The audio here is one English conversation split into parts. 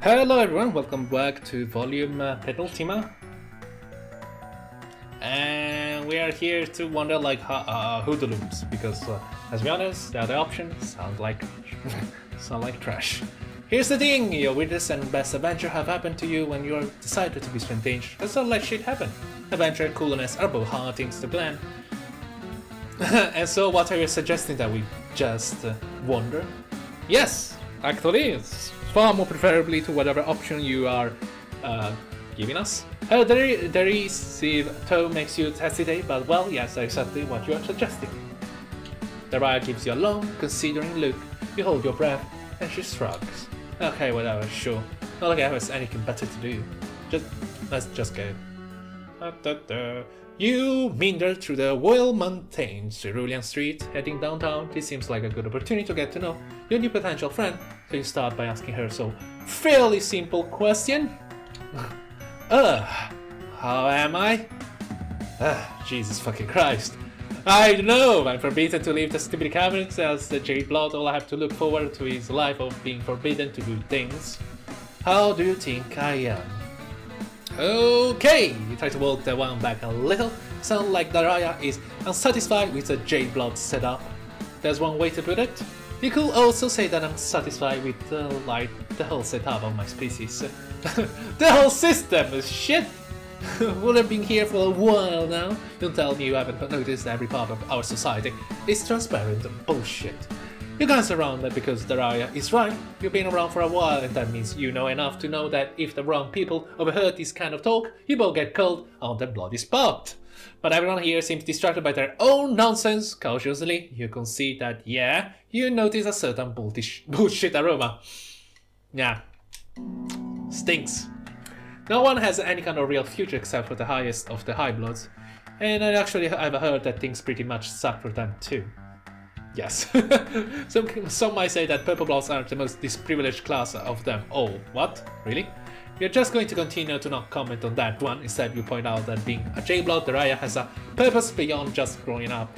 Hello everyone, welcome back to volume penultima. And we are here to wonder like hoodlums, because let's be honest, the other options sound like trash. Here's the thing, your weirdest and best adventure have happened to you when you decided to be spontaneous. That's all like shit happen. Adventure and coolness are both hard things to plan. And so what are you suggesting, that we just wonder? Yes, actually, it's far more preferably to whatever option you are giving us. The receive tone makes you hesitate, but well, yes, exactly what you are suggesting. The riot gives you a long, considering look. You hold your breath, and she shrugs. Okay, whatever, sure. Not like I have anything better to do. Let's just go. You meander through the well-maintained Cerulean Street, heading downtown. This seems like a good opportunity to get to know your new potential friend, so you start by asking her so fairly simple question. How am I? Jesus fucking Christ. I know, I'm forbidden to leave the stupid cabinet as the jade blood. All I have to look forward to is a life of being forbidden to do things. How do you think I am? Okay, you try to walk the one back a little. Sound like Daraya is unsatisfied with the jade blood setup. There's one way to put it. You could also say that I'm satisfied with the whole setup of my species. The whole system is shit! Would have been here for a while now. Don't tell me you haven't noticed every part of our society is transparent bullshit. You guys are around that because Daraya is right. You've been around for a while, and that means you know enough to know that if the wrong people overheard this kind of talk, you both get cold on the bloody spot. But everyone here seems distracted by their own nonsense. Cautiously, you can see that, yeah, you notice a certain bullshit aroma. Yeah. Stinks. No one has any kind of real future except for the highest of the high bloods. And I've heard that things pretty much suck for them too. Yes. Some might say that purple bloods are the most disprivileged class of them all. What? Really? You're just going to continue to not comment on that one. Instead, you point out that being a J-Blood, Daraya has a purpose beyond just growing up.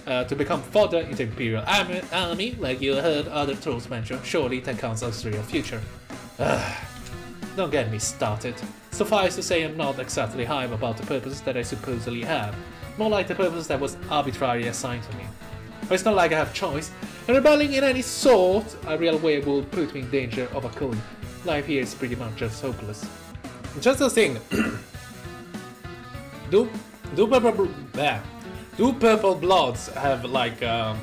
To become fodder in the Imperial Army, like you heard other trolls mention. Surely that counts as real future. Don't get me started. Suffice to say, I'm not exactly hype about the purpose that I supposedly have. More like the purpose that was arbitrarily assigned to me. But it's not like I have choice, and rebelling in any sort, a real way will put me in danger of a cold. Life here is pretty much just hopeless. Just a thing. Do purple bloods have like a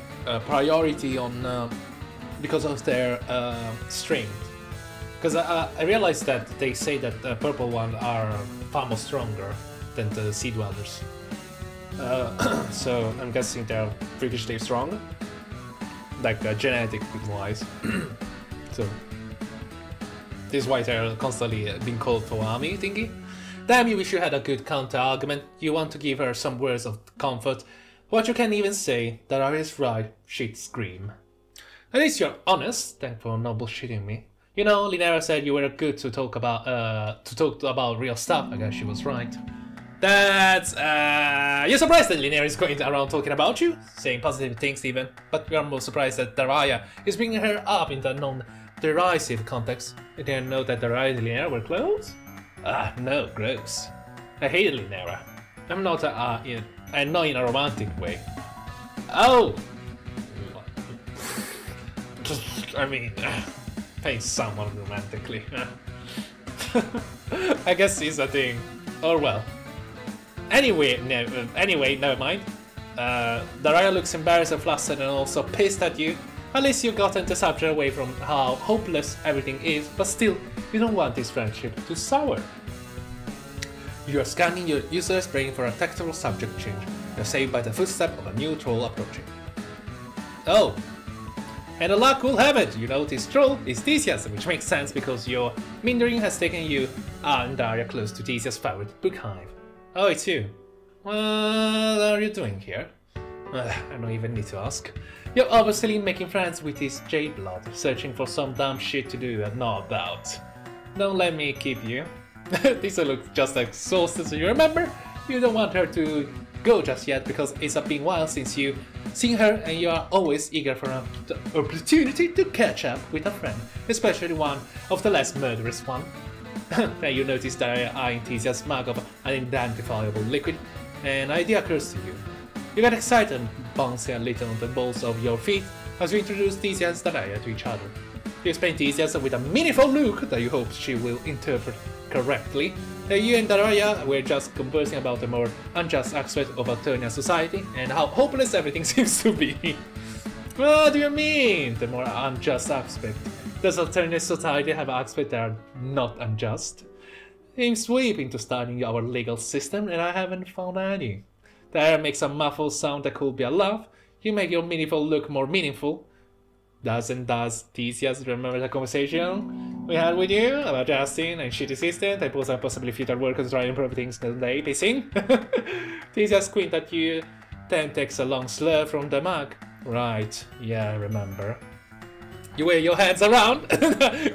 priority on because of their strength? Because I realized that they say that the purple ones are far more stronger than the sea dwellers. So I'm guessing they're freakishly strong, like genetic wise. So this is why they're constantly being called for army thingy. Damn, you wish you had a good counter argument. You want to give her some words of comfort. What you can even say, Daraya is right, she'd scream. At least you're honest. Thanks for not bullshitting me. You know, Linera said you were good to talk about real stuff. I guess she was right. That's you're surprised that Linera is going around talking about you, saying positive things even, but you're more surprised that Daraya is bringing her up in the non-derisive context. You didn't know that Daraya and Linera were close? No, gross. I hate Linera. I'm not not in a romantic way. Oh! I mean, pay someone romantically. I guess it's a thing. Or well. Anyway, never mind. Daraya looks embarrassed and flustered and also pissed at you. At least you've gotten the subject away from how hopeless everything is, but still, you don't want this friendship to sour. You are scanning your users, praying for a tactile subject change. You're saved by the footstep of a new troll approaching. Oh! And the luck will have it, you know this troll is Theseus, which makes sense because your meandering has taken you and Daraya close to Theseus' favorite book hive. Oh, it's you. What are you doing here? I don't even need to ask. You're obviously making friends with this J-Blood, searching for some dumb shit to do and not about. Don't let me keep you. This looks just exhausted, so you remember? You don't want her to go just yet because it's been a while since you've seen her and you are always eager for an opportunity to catch up with a friend, especially one of the less murderous one. Then you notice that I eyeing Tizia's mug of unidentifiable liquid, and an idea occurs to you. You get excited and bouncing a little on the balls of your feet as you introduce Tizia and Daraya to each other. You explain Tizia with a meaningful look that you hope she will interpret correctly. You and Daraya were just conversing about the more unjust aspect of Alternian society and how hopeless everything seems to be. What do you mean, the more unjust aspect? Does Alternian society have aspects that are not unjust? I'm sweeping to studying our legal system and I haven't found any. Daraya makes a muffled sound that could be a laugh. You make your meaningful look more meaningful. Does Tizia remember the conversation we had with you about Justin and shitty assistant and possibly future workers trying to improve things that they pissing? Tizia squint at you, then takes a long slur from the mug. Right, yeah, I remember. You wave your hands around.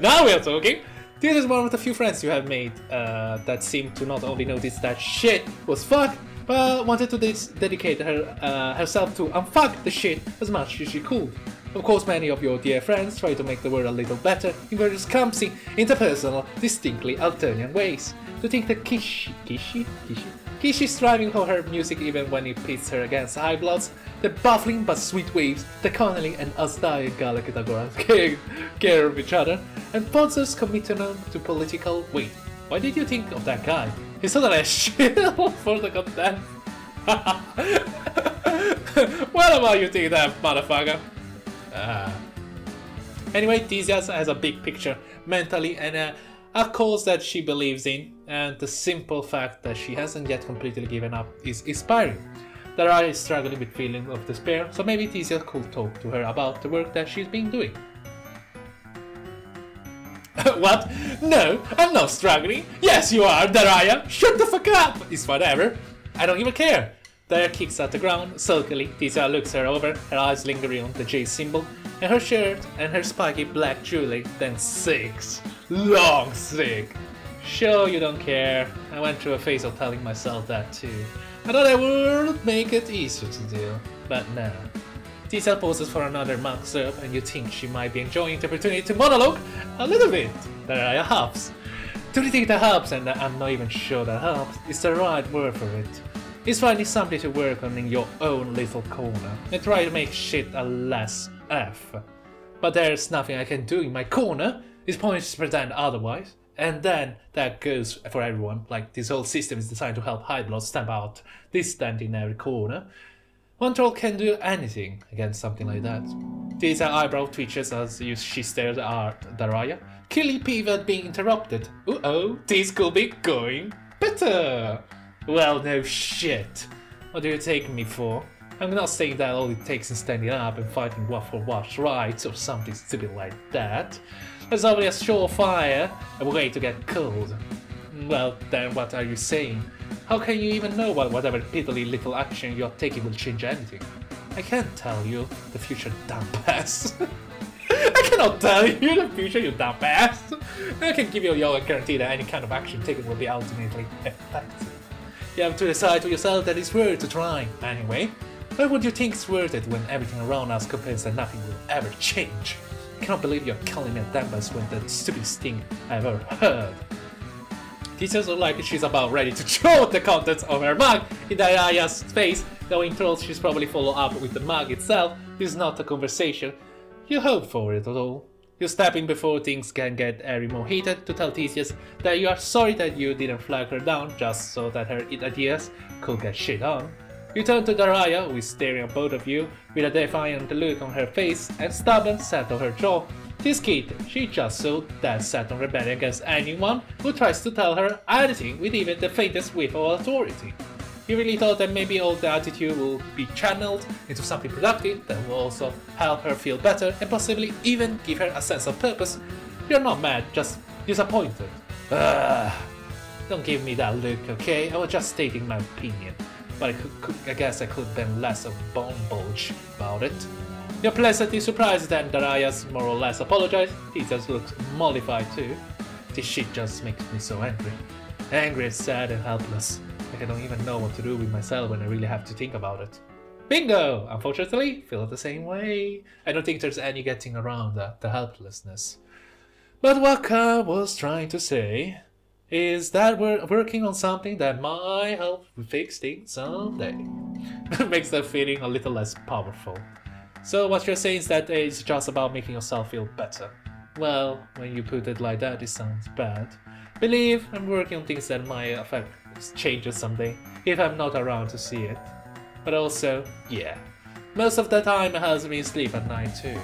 Now we are talking. This is one of the few friends you have made that seem to not only notice that shit was fucked, but wanted to dedicate herself to unfuck the shit as much as she could. Of course, many of your dear friends try to make the world a little better in various clumsy, interpersonal, distinctly Alternian ways. To think that Kishi's striving for her music even when it pits her against high bloods, the baffling but sweet waves that Connelly and Asdai Galactagora care of each other, and Ponzer's commitment to political wait. Why did you think of that guy? He's not a shill for the content. What about you think that, motherfucker? Anyway, Tizia has a big picture mentally and a cause that she believes in, and the simple fact that she hasn't yet completely given up is inspiring. Daraya is struggling with feelings of despair, so maybe Tizia could talk to her about the work that she's been doing. What? No, I'm not struggling. Yes, you are, Daraya. Shut the fuck up. It's whatever. I don't even care. Daraya kicks at the ground sulkily. Tizia looks her over, her eyes lingering on the J symbol, and her shirt and her spiky black jewelry, then sigs. Long sig. Sure, you don't care. I went through a phase of telling myself that too. I thought I would make it easier to do, but no. Tizia poses for another mug serve, and you think she might be enjoying the opportunity to monologue a little bit. Daraya huffs. Do you think that helps? And I'm not even sure that helps. It's the right word for it. It's finding something to work on in your own little corner and try to make shit a less F. But there's nothing I can do in my corner. It's pointless to pretend otherwise. And then that goes for everyone. Like, this whole system is designed to help high blood stamp out distant in every corner. One troll can do anything against something like that. Tizia eyebrow twitches as she stares at Daraya, clearly peeved at being interrupted. Uh-oh, this could be going better. Well, no shit. What do you take me for? I'm not saying that all it takes is standing up and fighting for what's right or something stupid like that. There's only a surefire a way to get killed. Well, then what are you saying? How can you even know whatever piddly little action you're taking will change anything? I can't tell you the future, dumbass. I cannot tell you the future, you dumbass. I can give you a guarantee that any kind of action taken will be ultimately effective. You have to decide to yourself that it's worth to try. Anyway, why would you think it's worth it when everything around us complains that nothing will ever change? I cannot believe you're calling me a dumbass when the stupidest thing I've ever heard. Tizia looks like she's about ready to throw the contents of her mug in Daraya's face, though in truth she's probably follow up with the mug itself. This is not a conversation. You hope for it at all. You step in before things can get any more heated to tell Tizia that you are sorry that you didn't flag her down just so that her ideas could get shit on. You turn to Daraya, who is staring at both of you with a defiant look on her face and stubborn set of her jaw. This kid, she just so dead set on rebelling against anyone who tries to tell her anything with even the faintest whiff of authority. You really thought that maybe all the attitude will be channeled into something productive that will also help her feel better and possibly even give her a sense of purpose. You're not mad, just disappointed. Don't give me that look, okay? I was just stating my opinion, but I guess I could have been less of a bone bulge about it. You're pleasantly surprised that Daraya's more or less apologized. Tizia looks mollified too. This shit just makes me so angry. Angry, sad and helpless. I like I don't even know what to do with myself when I really have to think about it. Bingo! Unfortunately, feel the same way. I don't think there's any getting around the helplessness. But what Ka was trying to say is that we're working on something that might help fix things someday. Makes that feeling a little less powerful. So what you're saying is that it's just about making yourself feel better. Well, when you put it like that, it sounds bad. Believe I'm working on things that might affect changes someday, if I'm not around to see it. But also, yeah, most of the time it helps me sleep at night too.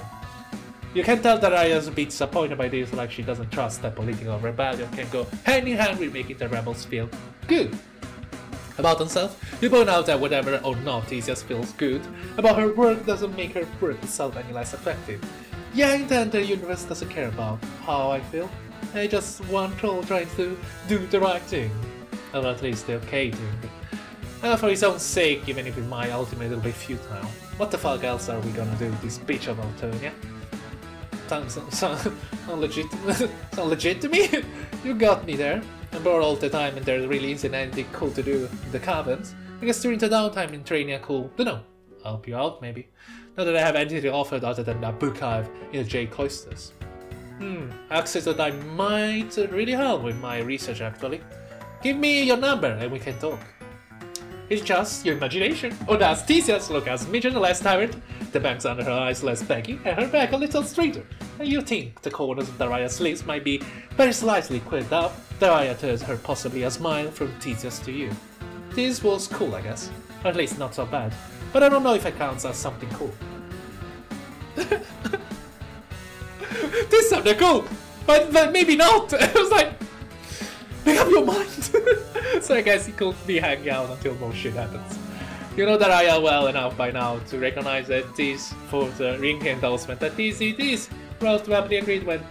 You can tell that Arya's a bit disappointed by this, like she doesn't trust that political rebellion can go hand in hand with making the rebels feel good about themselves. You point out that whatever or not Theseus feels good about her work doesn't make her work itself any less effective. Yeah, in the end, the universe doesn't care about how I feel. I just one troll trying to do the right thing. Or at least the okay thing. For his own sake, even if it might ultimately be futile. What the fuck else are we gonna do with this bitch of Alternia? Sound legit to me? You got me there. I'm bored all the time and there really isn't anything cool to do in the caverns. I guess during the downtime in Alternia cool, dunno, help you out maybe. Not that I have anything to offer other than that book hive in the Jade Cloisters. Access that I might really help with my research actually. Give me your number and we can talk. It's just your imagination. Oh, does Theseus look as midget less tired? The bangs under her eyes less baggy and her back a little straighter. And you think the corners of Daria's lips might be very slightly quilled up. Daria turns her possibly a smile from Theseus to you. This was cool, I guess. Or at least not so bad. But I don't know if it counts as something cool. This sounded cool, but maybe not. I was like, make up your mind. So I guess he could be hanging out until more shit happens. You know Daria well enough by now to recognize that this for the ring endorsement that this Rose rapidly agreed when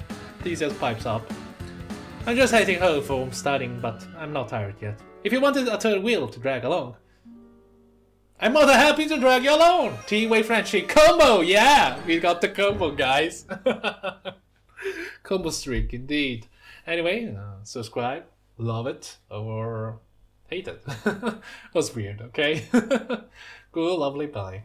Theseus pipes up. I'm just heading home for starting, but I'm not tired yet. If you wanted a third wheel to drag along, I'm more than happy to drag you along! Team-way friendship combo! Yeah! We got the combo, guys! Combo streak, indeed. Anyway, subscribe, love it, or hate it. Was weird, okay? Cool, lovely, bye.